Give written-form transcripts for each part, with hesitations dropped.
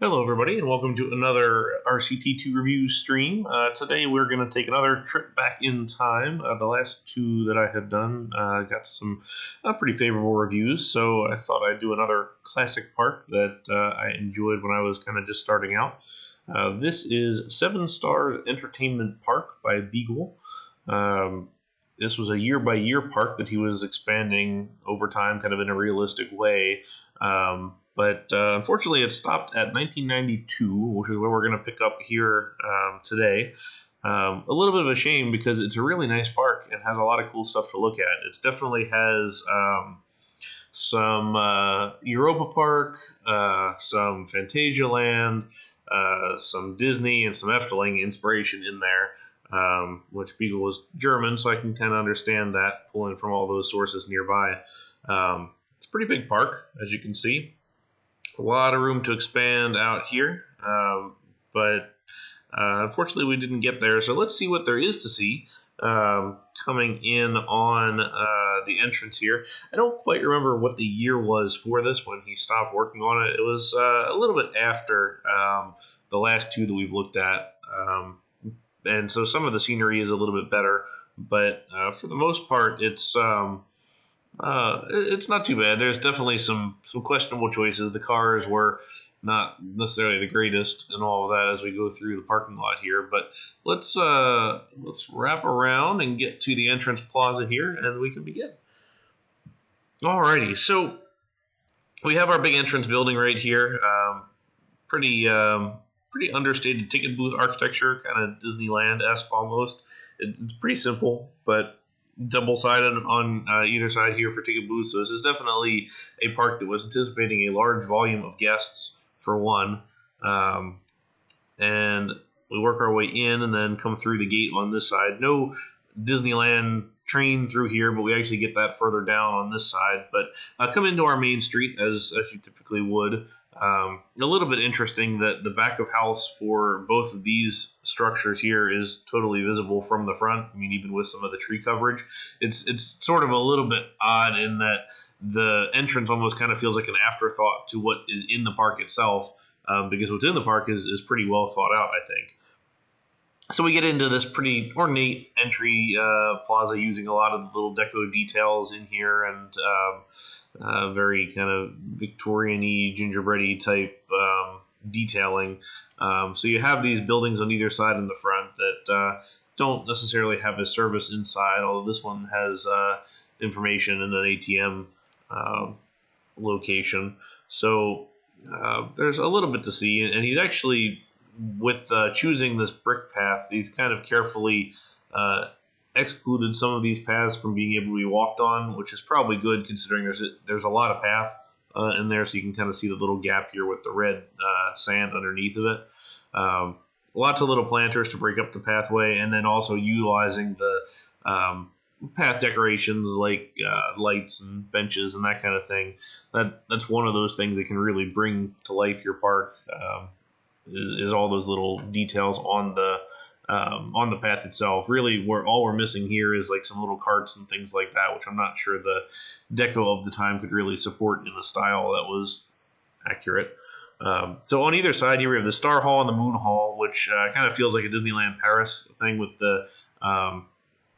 Hello, everybody, and welcome to another RCT2 review stream. Today, we're going to take another trip back in time. The last two that I had done got some pretty favorable reviews, so I thought I'd do another classic park that I enjoyed when I was kind of just starting out. This is 7 Stars Entertainment Park by Beagle. This was a year-by-year park that he was expanding over time, kind of in a realistic way. But unfortunately, it stopped at 1992, which is where we're going to pick up here today. A little bit of a shame because it's a really nice park and has a lot of cool stuff to look at. It definitely has some Europa Park, some Fantasia Land, some Disney, and some Efteling inspiration in there, which Beagle was German, so I can kind of understand that, pulling from all those sources nearby. It's a pretty big park, as you can see. A lot of room to expand out here, but unfortunately we didn't get there. So let's see what there is to see coming in on the entrance here. I don't quite remember what the year was for this when he stopped working on it. It was a little bit after the last two that we've looked at, and so some of the scenery is a little bit better, but for the most part it's not too bad. There's definitely some questionable choices. The cars were not necessarily the greatest and all of that as we go through the parking lot here. But let's wrap around and get to the entrance plaza here, and we can begin. Alrighty, so we have our big entrance building right here. Pretty understated ticket booth architecture, kind of Disneyland-esque almost. It's pretty simple, but double-sided on either side here for ticket booths. So this is definitely a park that was anticipating a large volume of guests for one. And we work our way in and then come through the gate on this side. No Disneyland train through here, but we actually get that further down on this side. But come into our main street as you typically would. A little bit interesting that the back of house for both of these structures here is totally visible from the front. I mean, even with some of the tree coverage, it's sort of a little bit odd in that the entrance almost kind of feels like an afterthought to what is in the park itself, because what's in the park is pretty well thought out, I think. So we get into this pretty ornate entry plaza using a lot of the little deco details in here and very kind of Victorian-y, gingerbread-y type detailing. So you have these buildings on either side in the front that don't necessarily have a service inside, although this one has information and an ATM location. So there's a little bit to see, and he's actually, with choosing this brick path, he's kind of carefully excluded some of these paths from being able to be walked on, which is probably good considering there's a lot of path in there, so you can kind of see the little gap here with the red sand underneath of it. Lots of little planters to break up the pathway, and then also utilizing the path decorations like lights and benches and that kind of thing. That's one of those things that can really bring to life your park. Is all those little details on the path itself. Really, all we're missing here is like some little carts and things like that, which I'm not sure the deco of the time could really support in a style that was accurate. So on either side here, we have the Star Hall and the Moon Hall, which kind of feels like a Disneyland Paris thing with the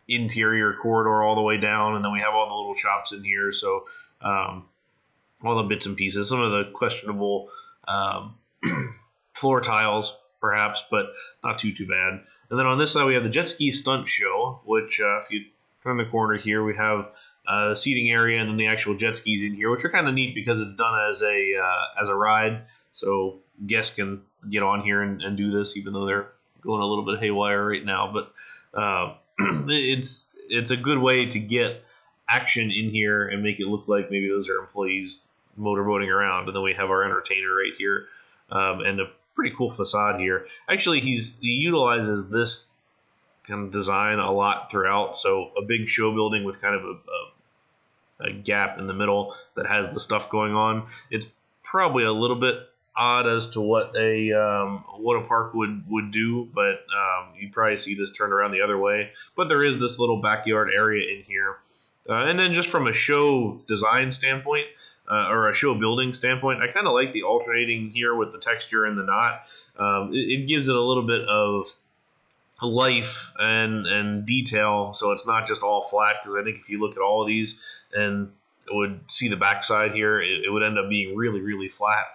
interior corridor all the way down, and then we have all the little shops in here. So all the bits and pieces, some of the questionable floor tiles, perhaps, but not too bad. And then on this side, we have the Ski Stunt Show, which if you turn the corner here, we have the seating area and then the actual jet skis in here, which are kind of neat because it's done as a ride, so guests can get on here and do this, even though they're going a little bit haywire right now. But it's a good way to get action in here and make it look like maybe those are employees motorboating around. And then we have our entertainer right here, and a pretty cool facade here. Actually, he utilizes this kind of design a lot throughout. So a big show building with kind of a gap in the middle that has the stuff going on. It's probably a little bit odd as to what a park would do, but you'd probably see this turned around the other way. But there is this little backyard area in here. And then just from a show design standpoint, or a show building standpoint, I kind of like the alternating here with the texture and the knot. It gives it a little bit of life and detail, so it's not just all flat. Because I think if you look at all of these and would see the backside here, it would end up being really flat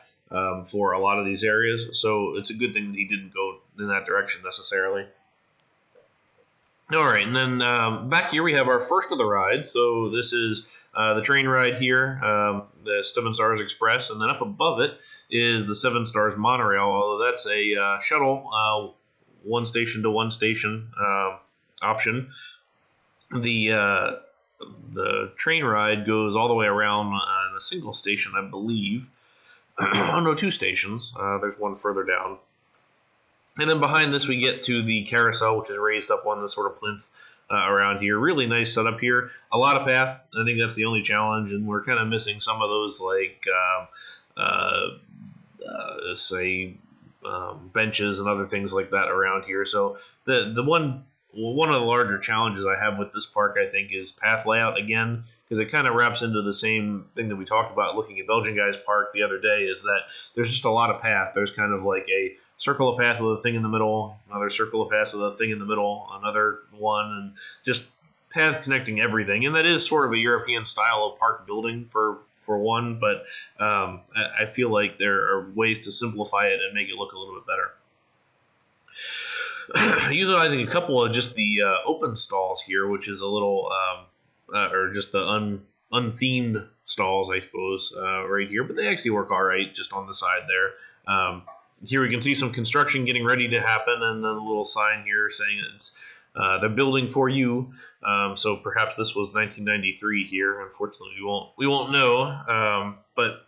for a lot of these areas. So it's a good thing that he didn't go in that direction necessarily. All right, and then back here we have our first of the rides. So this is the train ride here, the 7 Stars Express, and then up above it is the 7 Stars Monorail, although that's a shuttle, one station to one station option. The train ride goes all the way around in a single station, I believe. Oh no, 2 stations. There's one further down. And then behind this, we get to the carousel, which is raised up on this sort of plinth around here. Really nice setup here. A lot of path. I think that's the only challenge, and we're kind of missing some of those, like, say, benches and other things like that around here. So the one of the larger challenges I have with this park, I think, is path layout again, because it kind of wraps into the same thing that we talked about looking at Belgian Guys Park the other day, is that there's just a lot of path. There's kind of like a circle of path with a thing in the middle, another circle of path with a thing in the middle, another one, and just paths connecting everything. And that is sort of a European style of park building for one, but I feel like there are ways to simplify it and make it look a little bit better. Utilizing a couple of just the open stalls here, which is a little, or just the unthemed stalls, I suppose, right here, but they actually work all right just on the side there. Here we can see some construction getting ready to happen, and then a little sign here saying it's they're building for you. So perhaps this was 1993 here. Unfortunately, we won't know. But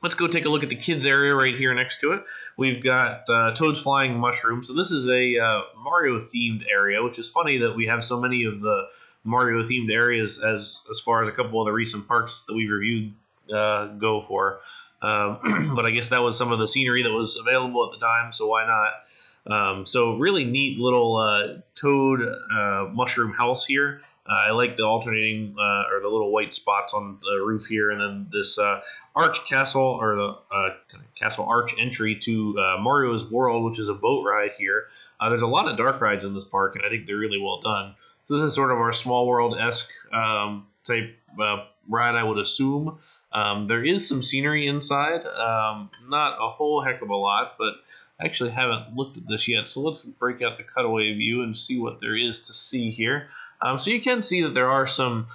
let's go take a look at the kids area right here next to it. We've got Toad's Flying Mushroom. So this is a Mario themed area, which is funny that we have so many of the Mario themed areas as far as a couple of the recent parks that we've reviewed go for. But I guess that was some of the scenery that was available at the time, so why not? So really neat little toad mushroom house here. I like the alternating or the little white spots on the roof here, and then this arch castle, or the castle arch entry to Mario's World, which is a boat ride here. There's a lot of dark rides in this park, and I think they're really well done. So this is sort of our Small World-esque type ride, I would assume. There is some scenery inside, not a whole heck of a lot, but I actually haven't looked at this yet. So let's break out the Cutaway View and see what there is to see here. So you can see that there are some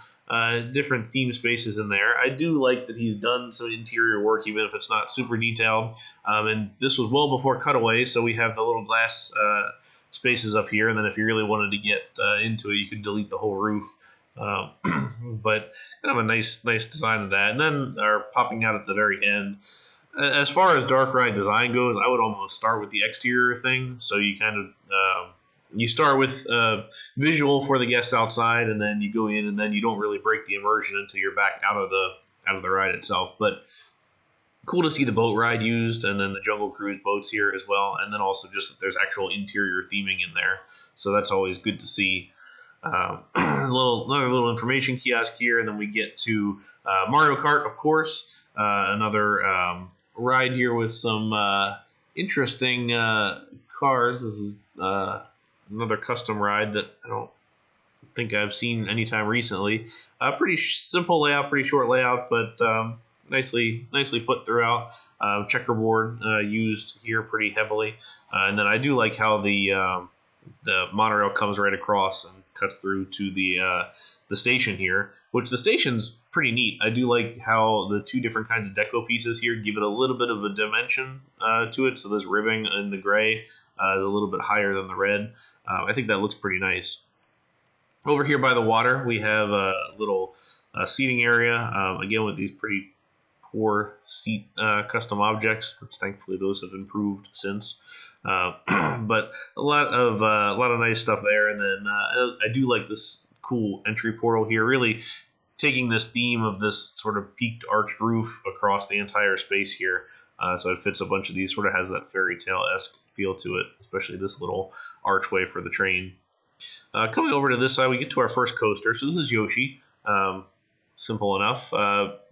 different theme spaces in there. I do like that he's done some interior work, even if it's not super detailed. And this was well before Cutaway, so we have the little glass spaces up here, and then if you really wanted to get into it, you could delete the whole roof. But kind of a nice design of that, and then are popping out at the very end. As far as dark ride design goes, I would almost start with the exterior thing. So you kind of you start with visual for the guests outside, and then you go in, and then you don't really break the immersion until you're back out of the ride itself. But cool to see the boat ride used, and then the Jungle Cruise boats here as well, and then also just that there's actual interior theming in there. So that's always good to see. Another little information kiosk here, and then we get to Mario Kart, of course. Another ride here with some interesting cars. This is another custom ride that I don't think I've seen anytime recently. Pretty simple layout, pretty short layout, but nicely put throughout. Checkerboard used here pretty heavily, and then I do like how the monorail comes right across and cuts through to the station here, which the station's pretty neat. I do like how the 2 different kinds of deco pieces here give it a little bit of a dimension to it. So this ribbing in the gray is a little bit higher than the red. I think that looks pretty nice. Over here by the water, we have a little seating area, again with these pretty poor seat custom objects, which thankfully those have improved since. But a lot of nice stuff there, and then I do like this cool entry portal here, really taking this theme of this sort of peaked arched roof across the entire space here. So it fits a bunch of these, sort of has that fairy tale-esque feel to it, especially this little archway for the train. Coming over to this side, we get to our first coaster. So this is Yoshi. simple enough.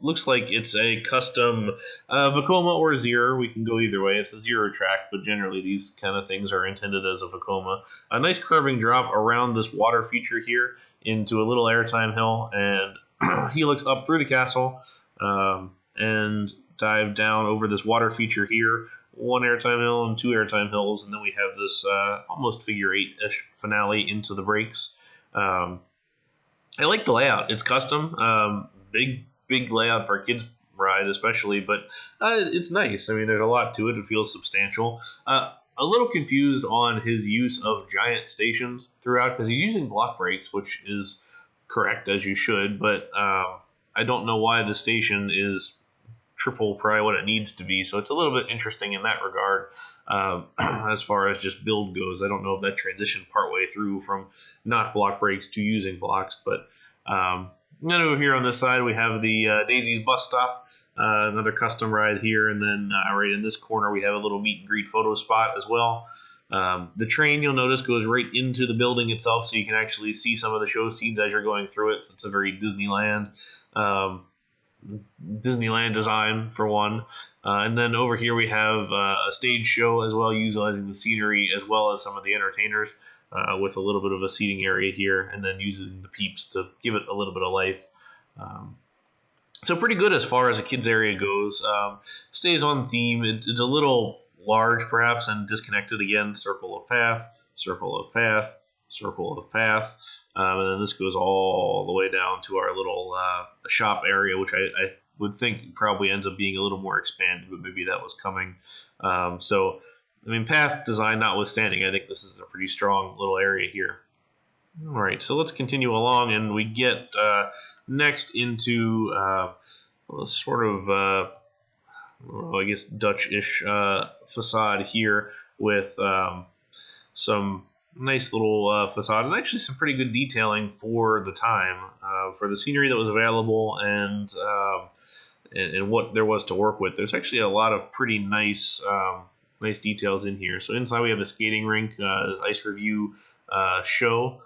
Looks like it's a custom Vekoma or Zero. We can go either way. It's a Zero track, but generally these kind of things are intended as a Vekoma. A nice curving drop around this water feature here into a little airtime hill, and he looks up through the castle and dive down over this water feature here. One airtime hill and two airtime hills, and then we have this almost figure 8-ish finale into the breaks. I like the layout. It's custom, big layout for a kids ride, especially, but it's nice. I mean, there's a lot to it. It feels substantial. A little confused on his use of giant stations throughout because he's using block brakes, which is correct as you should, but I don't know why the station is triple probably what it needs to be. So it's a little bit interesting in that regard. As far as just build goes, I don't know if that transitioned partway through from not block brakes to using blocks, but then over here on this side we have the Daisy's bus stop, another custom ride here, and then right in this corner we have a little meet and greet photo spot as well. The train, you'll notice, goes right into the building itself, so you can actually see some of the show scenes as you're going through it. It's a very Disneyland design for one, and then over here we have a stage show as well, utilizing the scenery as well as some of the entertainers with a little bit of a seating area here, and then using the peeps to give it a little bit of life. So pretty good as far as a kids area goes. Stays on theme. It's a little large perhaps and disconnected again. Circle of path, circle of path, circle of path. And then this goes all the way down to our little shop area, which I would think probably ends up being a little more expanded, but maybe that was coming. So, I mean, path design notwithstanding, I think this is a pretty strong little area here. All right, so let's continue along, and we get next into sort of, I guess, Dutch-ish facade here with some nice little facades and actually some pretty good detailing for the time, for the scenery that was available and what there was to work with. There's actually a lot of pretty nice details in here. So inside we have a skating rink, ice review show.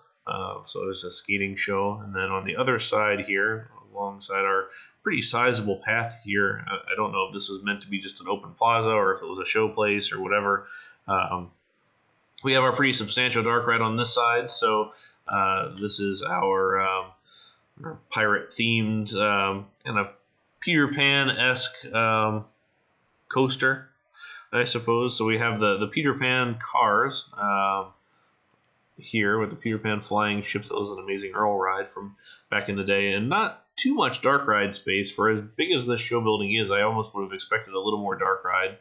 So there's a skating show, and then on the other side here, alongside our pretty sizable path here, I don't know if this was meant to be just an open plaza or if it was a show place or whatever. We have our pretty substantial dark ride on this side, so this is our pirate-themed kind of Peter Pan-esque coaster, I suppose. So we have the Peter Pan cars here with the Peter Pan flying ships. That was an amazing Earl ride from back in the day, and not too much dark ride space. For as big as this show building is, I almost would have expected a little more dark ride.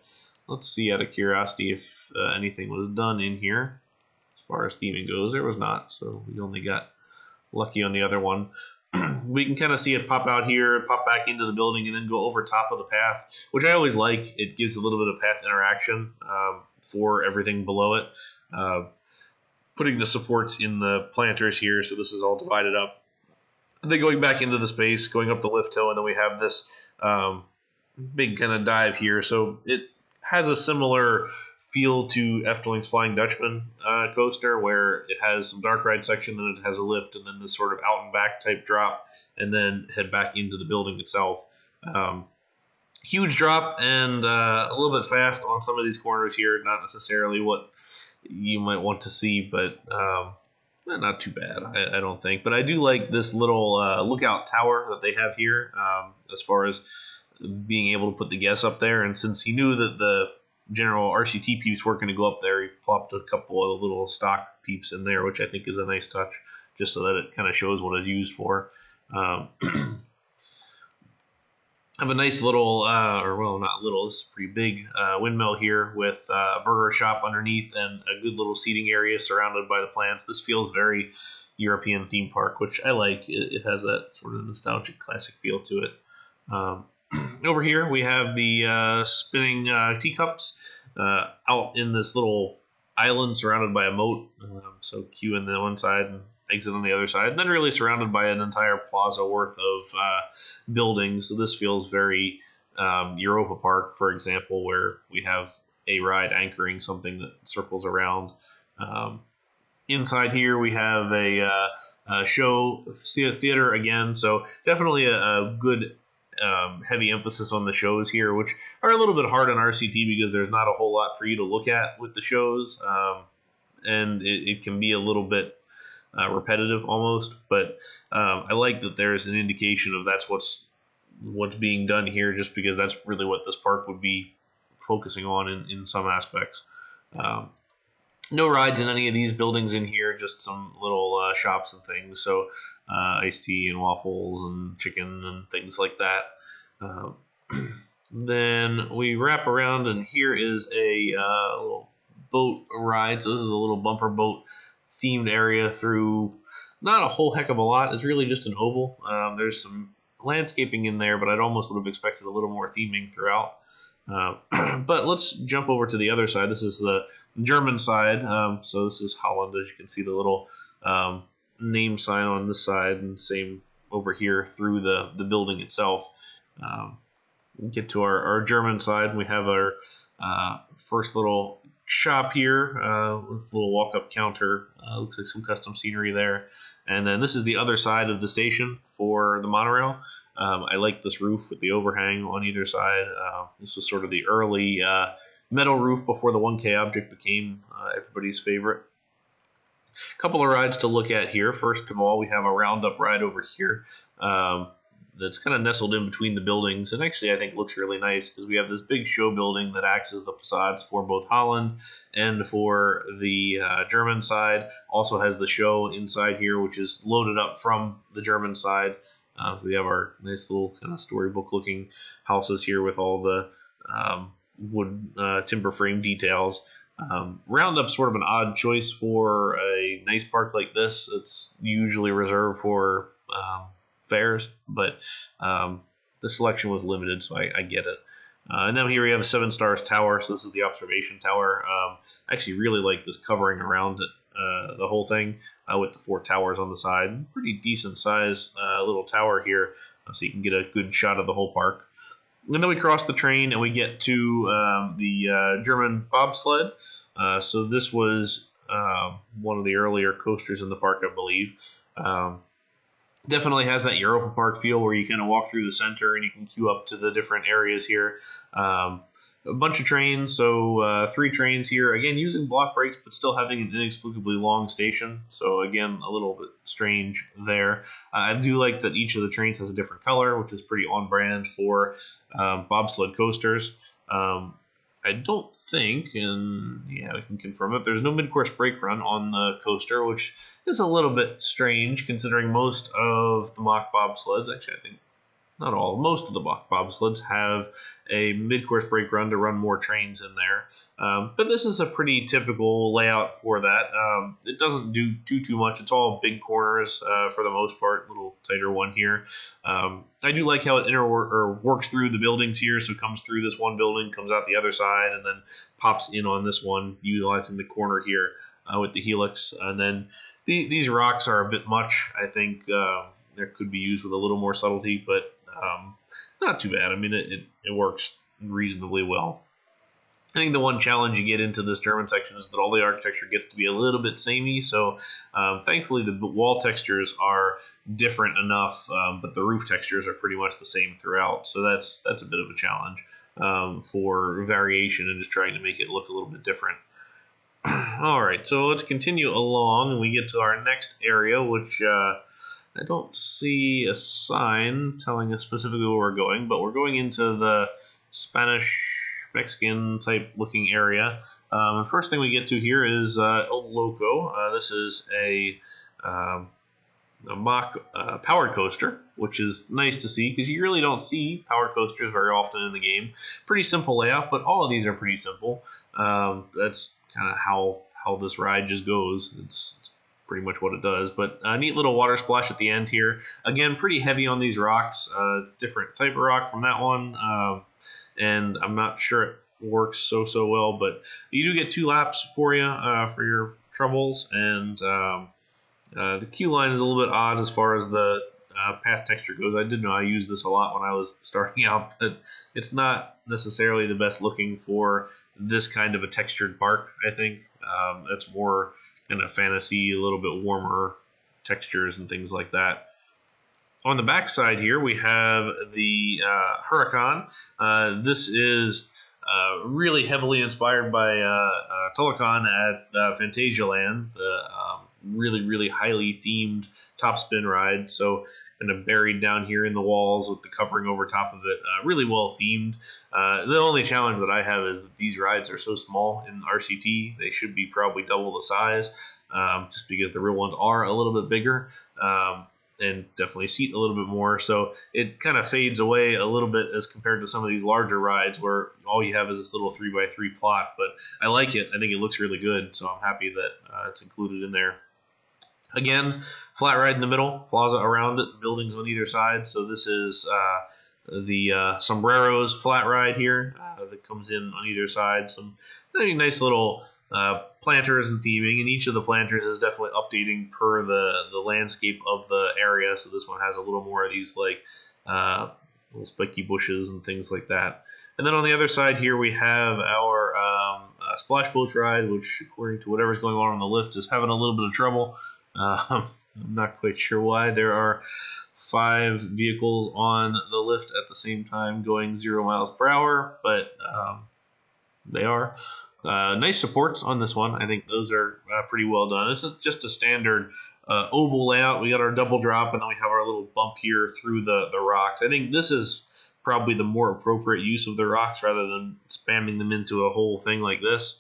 Let's see out of curiosity if anything was done in here. As far as theming goes, there was not, so we only got lucky on the other one. We can kind of see it pop out here, pop back into the building, and then go over top of the path, which I always like. It gives a little bit of path interaction for everything below it. Putting the supports in the planters here, so this is all divided up. And then going back into the space, going up the lift hill, and then we have this big kind of dive here. So it has a similar feel to Efteling's Flying Dutchman coaster, where it has some dark ride section, then it has a lift, and then this sort of out and back type drop, and then head back into the building itself. Huge drop and a little bit fast on some of these corners here. Not necessarily what you might want to see, but not too bad, I don't think. But I do like this little lookout tower that they have here, as far as being able to put the guests up there. And since he knew that the general RCT peeps weren't going to go up there, he plopped a couple of little stock peeps in there, which I think is a nice touch, just so that it kind of shows what it's used for. Have a nice little, or well, not little, this is pretty big windmill here with a burger shop underneath and a good little seating area surrounded by the plants. This feels very European theme park, which I like. It has that sort of nostalgic classic feel to it. Over here we have the spinning teacups out in this little island surrounded by a moat. So queue on the one side and exit on the other side, and then really surrounded by an entire plaza worth of buildings. So this feels very Europa Park, for example, where we have a ride anchoring something that circles around. Inside here we have a show theater again. So definitely a good heavy emphasis on the shows here, which are a little bit hard on RCT because there's not a whole lot for you to look at with the shows, and it can be a little bit repetitive almost. But I like that there's an indication of that's what's being done here, just because that's really what this park would be focusing on in some aspects. No rides in any of these buildings in here, just some little shops and things. So iced tea and waffles and chicken and things like that. Then we wrap around, and here is a little boat ride. So this is a little bumper boat themed area through not a whole heck of a lot. It's really just an oval. There's some landscaping in there, but I'd almost would have expected a little more theming throughout. But let's jump over to the other side. This is the German side. So this is Holland. As you can see, the little name sign on this side, and same over here through the building itself. Get to our German side. We have our first little shop here with a little walk-up counter. Looks like some custom scenery there. And then this is the other side of the station for the monorail. I like this roof with the overhang on either side. This was sort of the early metal roof before the 1K object became everybody's favorite. A couple of rides to look at here. First of all, we have a roundup ride over here that's kind of nestled in between the buildings, and actually I think looks really nice because we have this big show building that acts as the facades for both Holland and for the German side. Also has the show inside here, which is loaded up from the German side. We have our nice little kind of storybook looking houses here with all the wood timber frame details. Roundup's sort of an odd choice for a nice park like this. It's usually reserved for fairs, but the selection was limited, so I get it. And then here we have a 7 Stars Tower. So this is the observation tower. I actually really like this covering around it, the whole thing, with the 4 towers on the side. Pretty decent size little tower here, so you can get a good shot of the whole park. And then we cross the train and we get to the German bobsled. So this was one of the earlier coasters in the park, I believe. Definitely has that Europa Park feel where you kind of walk through the center and you can queue up to the different areas here. A bunch of trains, so 3 trains here. Again, using block brakes, but still having an inexplicably long station. So again, a little bit strange there. I do like that each of the trains has a different color, which is pretty on brand for bobsled coasters. I don't think, and yeah, we can confirm it, there's no mid-course brake run on the coaster, which is a little bit strange considering most of the mock bobsleds, actually I think not all, most of the mock bobsleds have a mid-course brake run to run more trains in there. But this is a pretty typical layout for that. It doesn't do too much. It's all big corners for the most part, a little tighter one here. I do like how it works through the buildings here. So it comes through this one building, comes out the other side, and then pops in on this one, utilizing the corner here with the helix. And then these rocks are a bit much. I think there could be used with a little more subtlety, but not too bad. I mean, it works reasonably well. I think the one challenge you get into this German section is that all the architecture gets to be a little bit samey. So thankfully the wall textures are different enough, but the roof textures are pretty much the same throughout. So that's a bit of a challenge for variation and just trying to make it look a little bit different. All right, so let's continue along, and we get to our next area, which I don't see a sign telling us specifically where we're going, but we're going into the Spanish Mexican type looking area. The first thing we get to here is El Loco. This is a mock powered coaster, which is nice to see because you really don't see powered coasters very often in the game. Pretty simple layout, but all of these are pretty simple. That's kind of how this ride just goes. It's pretty much what it does, but a neat little water splash at the end here. Again, pretty heavy on these rocks, different type of rock from that one, and I'm not sure it works so well, but you do get 2 laps for you for your troubles, and the queue line is a little bit odd as far as the path texture goes. I did know I used this a lot when I was starting out, but it's not necessarily the best looking for this kind of a textured park, I think. It's more kind of fantasy, a little bit warmer textures and things like that. On the back side here, we have the Huracan. This is really heavily inspired by Tolacan at Fantasialand, the really highly themed top spin ride. So kind of buried down here in the walls with the covering over top of it, really well themed. The only challenge that I have is that these rides are so small in RCT. They should be probably double the size, just because the real ones are a little bit bigger. And definitely seat a little bit more. So it kind of fades away a little bit as compared to some of these larger rides where all you have is this little 3x3 plot. But I like it. I think it looks really good. So I'm happy that it's included in there. Again, flat ride in the middle, plaza around it, buildings on either side. So this is the Sombreros flat ride here that comes in on either side. Some really nice little planters and theming, and each of the planters is definitely updating per the landscape of the area. So this one has a little more of these like little spiky bushes and things like that. And then on the other side here we have our splash boats ride, which according to whatever's going on the lift is having a little bit of trouble. I'm not quite sure why. There are 5 vehicles on the lift at the same time going 0 miles per hour, but they are. Nice supports on this one. I think those are pretty well done. It's just a standard oval layout. We got our double drop, and then we have our little bump here through the rocks. I think this is probably the more appropriate use of the rocks rather than spamming them into a whole thing like this.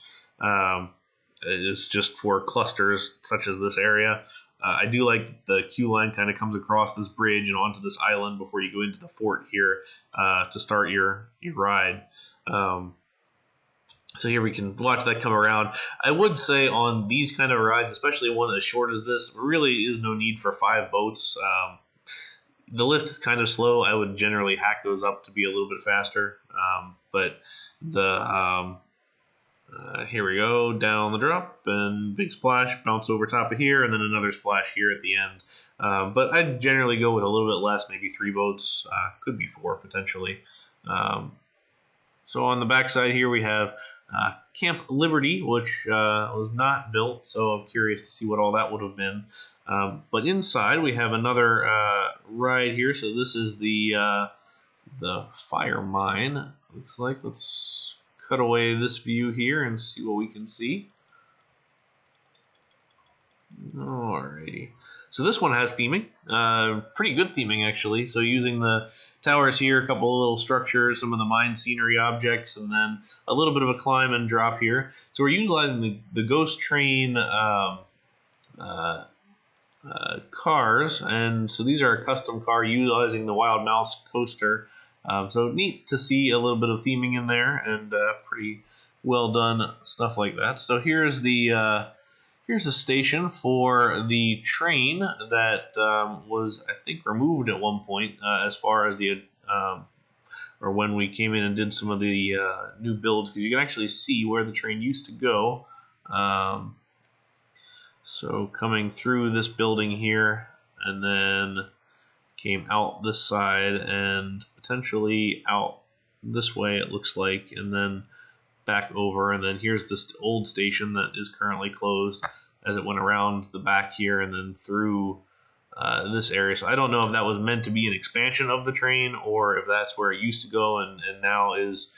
It's just for clusters such as this area. I do like the queue line kind of comes across this bridge and onto this island before you go into the fort here to start your ride. So here we can watch that come around. I would say on these kind of rides, especially one as short as this, really is no need for 5 boats. The lift is kind of slow. I would generally hack those up to be a little bit faster. But the here we go, down the drop, and big splash, bounce over top of here, and then another splash here at the end. But I'd generally go with a little bit less, maybe 3 boats, could be 4 potentially. So on the back side here we have Camp Liberty, which was not built, so I'm curious to see what all that would have been. But inside we have another ride here. So this is the fire mine. Looks like. Let's cut away this view here and see what we can see. Alrighty. So this one has theming, pretty good theming actually. So using the towers here, a couple of little structures, some of the mine scenery objects, and then a little bit of a climb and drop here. So we're utilizing the Ghost Train cars, and so these are a custom car utilizing the Wild Mouse coaster. So neat to see a little bit of theming in there, and pretty well done stuff like that. So here's the station for the train that was, I think, removed at one point as far as the or when we came in and did some of the new builds, because you can actually see where the train used to go. So coming through this building here, and then came out this side and potentially out this way, it looks like, and then back over, and then here's this old station that is currently closed as it went around the back here and then through this area. So I don't know if that was meant to be an expansion of the train or if that's where it used to go and now is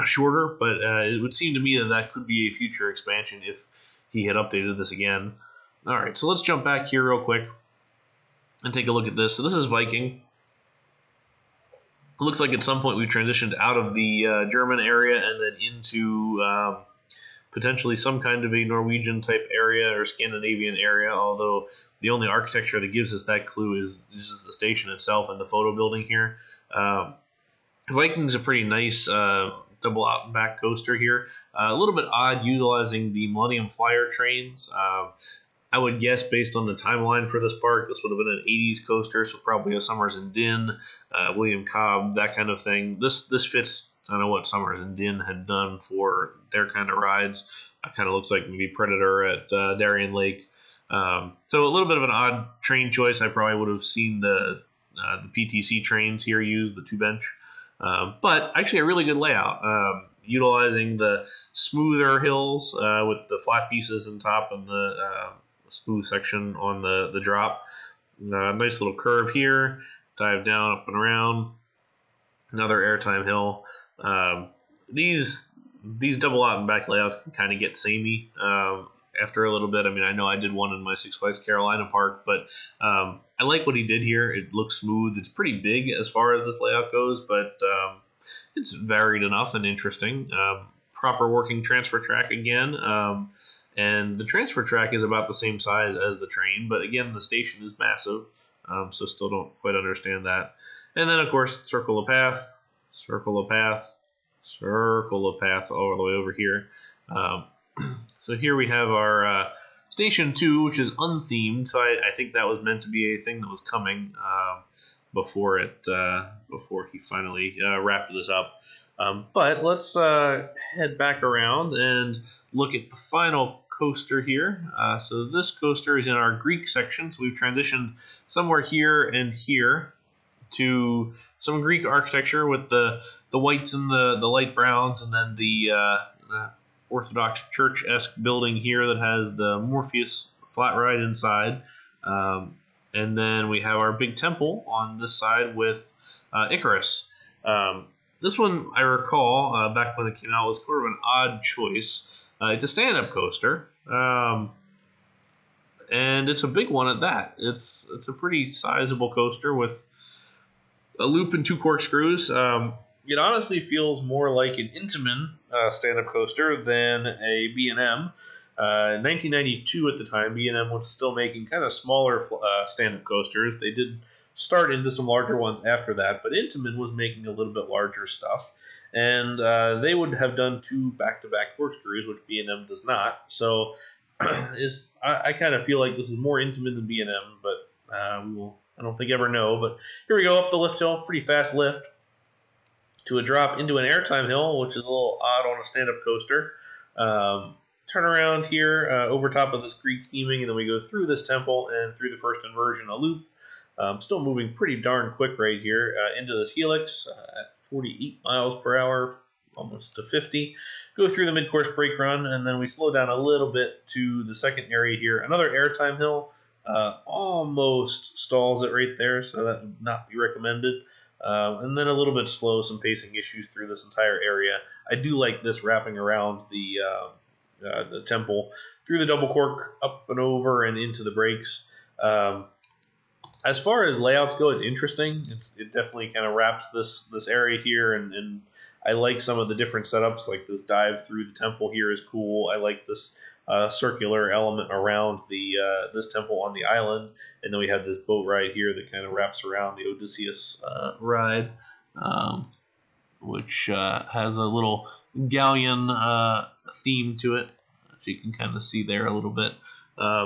shorter, but it would seem to me that that could be a future expansion if he had updated this again. All right, so let's jump back here real quick and take a look at this. So this is Viking. It looks like at some point we transitioned out of the German area and then into potentially some kind of a Norwegian type area or Scandinavian area, although the only architecture that gives us that clue is just the station itself and the photo building here. Viking's a pretty nice double out and back coaster here. A little bit odd utilizing the Millennium Flyer trains. I would guess based on the timeline for this park, this would have been an 80s coaster, so probably a Summers and Din, William Cobb, that kind of thing. This fits kind of what Summers and Din had done for their kind of rides. Kind of looks like maybe Predator at Darien Lake. So a little bit of an odd train choice. I probably would have seen the PTC trains here used, the 2-bench. But actually a really good layout. Utilizing the smoother hills with the flat pieces on top and the smooth section on the drop. Nice little curve here, dive down, up and around. Another airtime hill. These double out and back layouts can kind of get samey after a little bit. I mean, I know I did one in my Six Flags Carolina park, but I like what he did here. It looks smooth. It's pretty big as far as this layout goes, but it's varied enough and interesting. Proper working transfer track again. And the transfer track is about the same size as the train, but again, the station is massive, so still don't quite understand that. And then, of course, circle of path, circle of path, circle of path all the way over here. So here we have our Station 2, which is unthemed, so I think that was meant to be a thing that was coming before he finally wrapped this up. But let's head back around and look at the final coaster here. So this coaster is in our Greek section, so we've transitioned somewhere here and here to some Greek architecture with the whites and the light browns, and then the Orthodox church-esque building here that has the Morpheus flat ride inside. And then we have our big temple on this side with Icarus. This one, I recall, back when it came out, was sort of an odd choice. It's a stand-up coaster, and it's a big one at that. It's a pretty sizable coaster with a loop and 2 corkscrews. It honestly feels more like an Intamin stand-up coaster than a B&M. In 1992 at the time, B&M was still making kind of smaller stand-up coasters. They did start into some larger ones after that, but Intamin was making a little bit larger stuff. And they would have done 2 back-to-back corkscrews, which B&M does not. So I kind of feel like this is more Intamin than B&M, but I don't think ever know. But here we go up the lift hill, pretty fast lift, to a drop into an airtime hill, which is a little odd on a stand-up coaster. Turn around here over top of this Greek theming, and then we go through this temple and through the first inversion, a loop. Still moving pretty darn quick right here into this helix at 48 miles per hour, almost to 50. Go through the mid-course brake run, and then we slow down a little bit to the second area here. Another airtime hill. Almost stalls it right there, so that would not be recommended. And then a little bit slow, some pacing issues through this entire area. I do like this wrapping around the temple through the double cork, up and over and into the brakes. As far as layouts go, it's interesting. It definitely kind of wraps this area here, and I like some of the different setups. Like this dive through the temple here is cool. I like this circular element around this temple on the island, and then we have this boat ride here that kind of wraps around the Odysseus ride, which has a little galleon theme to it, which you can kind of see there a little bit.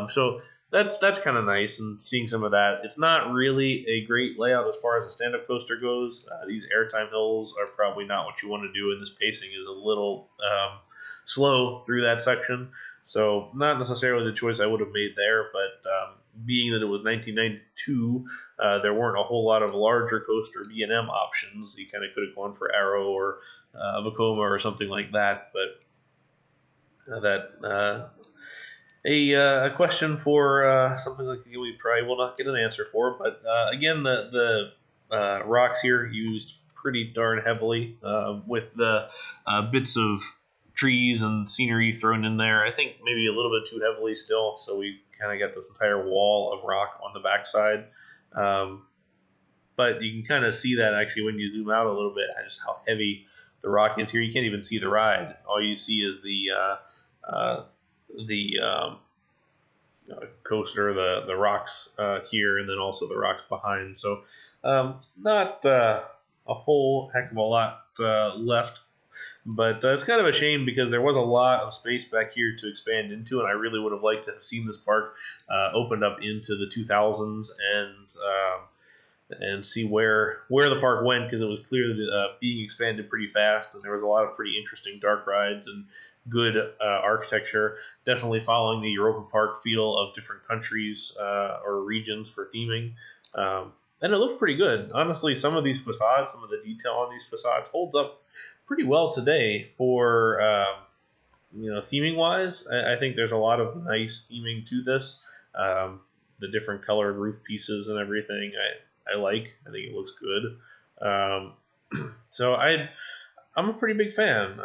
So that's kind of nice, and seeing some of that. It's not really a great layout as far as a stand-up coaster goes. These airtime hills are probably not what you want to do, and this pacing is a little slow through that section. So not necessarily the choice I would have made there, but being that it was 1992, there weren't a whole lot of larger coaster B&M options. You kind of could have gone for Arrow or Vekoma or something like that, but a question for something like we probably will not get an answer for. But again, the rocks here used pretty darn heavily with the bits of trees and scenery thrown in there. I think maybe a little bit too heavily still, so we kind of got this entire wall of rock on the backside. But you can kind of see that actually when you zoom out a little bit, just how heavy the rock is here. You can't even see the ride. All you see is the coaster, the rocks here, and then also the rocks behind. So not a whole heck of a lot left. But it's kind of a shame because there was a lot of space back here to expand into, and I really would have liked to have seen this park opened up into the 2000s and see where the park went, because it was clear that being expanded pretty fast, and there was a lot of pretty interesting dark rides and good architecture, definitely following the Europa Park feel of different countries or regions for theming. And it looked pretty good. Honestly, some of these facades, some of the detail on these facades holds up pretty well today for theming wise. I think there's a lot of nice theming to this. The different colored roof pieces and everything. I like. I think it looks good. Um, so I'm a pretty big fan.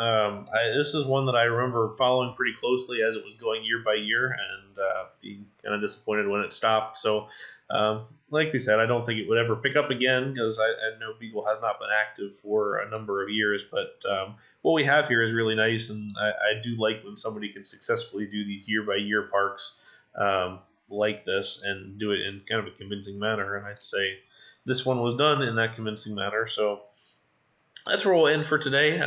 This is one that I remember following pretty closely as it was going year by year, and being kind of disappointed when it stopped. So, like we said, I don't think it would ever pick up again because I know Beagle has not been active for a number of years. But what we have here is really nice, and I do like when somebody can successfully do the year by year parks like this and do it in kind of a convincing manner. And I'd say this one was done in that convincing manner. So that's where we'll end for today.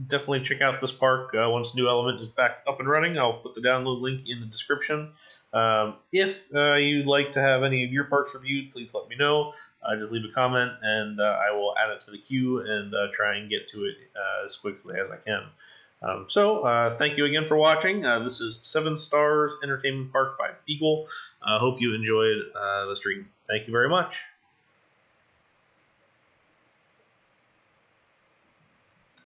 Definitely check out this park once New Element is back up and running. I'll put the download link in the description. If you'd like to have any of your parks reviewed, please let me know. Just leave a comment, and I will add it to the queue and try and get to it as quickly as I can. Thank you again for watching. This is 7 Stars Entertainment Park by Beagle. I hope you enjoyed the stream. Thank you very much.